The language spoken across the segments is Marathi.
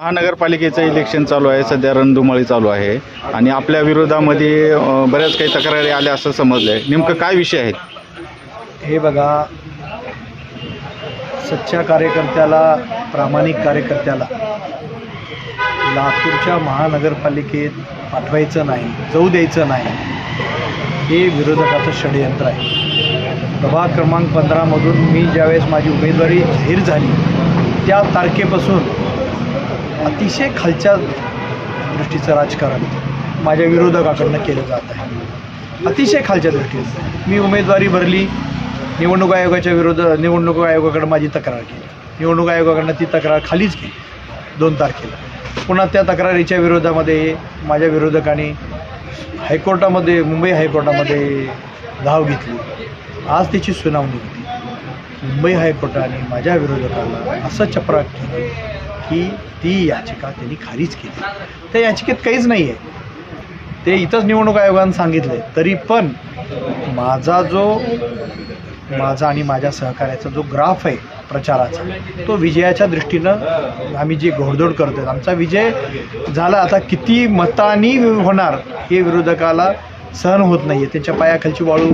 महानगरपालिकेचं इलेक्शन चालू आहे, सध्या रणधुमाळी चालू आहे आणि आपल्या विरोधामध्ये बऱ्याच काही तक्रारी आल्या असं समजलंय. नेमकं काय विषय आहेत? हे बघा, सच्च्या कार्यकर्त्याला, प्रामाणिक कार्यकर्त्याला लातूरच्या महानगरपालिकेत पाठवायचं नाही, जाऊ द्यायचं नाही, हे विरोधकाचं षडयंत्र आहे. प्रभाग क्रमांक 15मधून मी ज्यावेळेस माझी उमेदवारी जाहीर झाली त्या तारखेपासून अतिशय खालच्या दृष्टीचं राजकारण माझ्या विरोधकाकडनं केलं जात आहे. अतिशय खालच्या दृष्टीचं मी उमेदवारी भरली, निवडणूक आयोगाकडे माझी तक्रार केली, निवडणूक आयोगाकडनं ती तक्रार खालीच केली 2 तारखेला. पुन्हा त्या तक्रारीच्या विरोधामध्ये माझ्या विरोधकांनी हायकोर्टामध्ये, मुंबई हायकोर्टामध्ये धाव घेतली. आज त्याची सुनावणी होती. मुंबई हायकोर्टाने माझ्या विरोधकाला असं चपराक केलं की ती याचिका त्यांनी खारिज केली. त्या याचिकेत काहीच नाही आहे, ते इथंच निवडणूक आयोगानं सांगितलं आहे. तरी पण माझा आणि माझ्या सहकार्याचा जो ग्राफ आहे प्रचाराचा, तो विजयाच्या दृष्टीनं आम्ही जी घोडदौड करतो आहे, आमचा विजय झाला. आता किती मतांनी होणार हे विरोधकाला सहन होत नाही आहे, त्यांच्या पायाखालची वाळू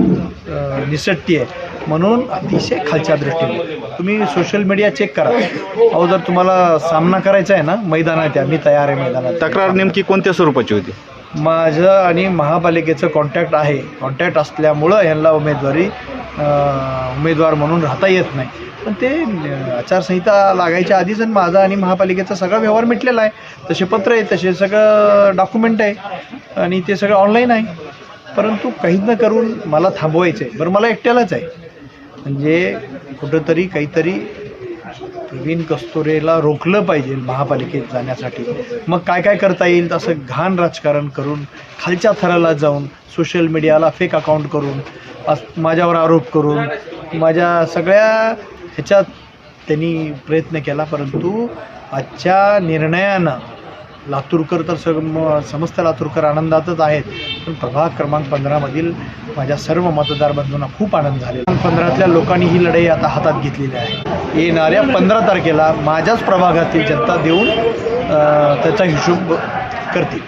निसटती आहे. म्हणून अतिशय खालच्या दृष्टीने तुम्ही सोशल मीडिया चेक करा. अहो, जर तुम्हाला सामना करायचा आहे ना मैदानात, मी तयार आहे मैदानात. तक्रार नेमकी कोणत्या स्वरूपाची होती? माझं आणि महापालिकेचं कॉन्टॅक्ट आहे. कॉन्टॅक्ट असल्यामुळं ह्यांना उमेदवार म्हणून राहता येत नाही. पण ते आचारसंहिता लागायच्या आधीच माझा आणि महापालिकेचा सगळा व्यवहार मिटलेला आहे. तसे पत्र आहे, तसे सगळं डॉक्युमेंट आहे आणि ते सगळं ऑनलाईन आहे. परंतु काहीच न करून मला थांबवायचं आहे. बरं, मला एकट्यालाच आहे. म्हणजे कुठंतरी काहीतरी प्रवीण कस्तुरेला रोखलं पाहिजे महापालिकेत जाण्यासाठी. मग काय काय करता येईल असं घाण राजकारण करून, खालच्या थराला जाऊन, सोशल मीडियाला फेक अकाउंट करून, माझ्यावर आरोप करून, माझ्या सगळ्या ह्याच्यात त्यांनी प्रयत्न केला. परंतु आजच्या निर्णयानं लातूरकर तर समस्त लातूरकर आनंदातच आहेत. पण प्रभाग क्रमांक 15मधील माझ्या सर्व मतदार बंधूंना खूप आनंद झालेला. 15तल्या लोकांनी ही लढाई आता हातात घेतलेली आहे. येणाऱ्या 15 तारखेला माझ्याच प्रभागातील जनता देऊन त्याचा हिशोब करतील.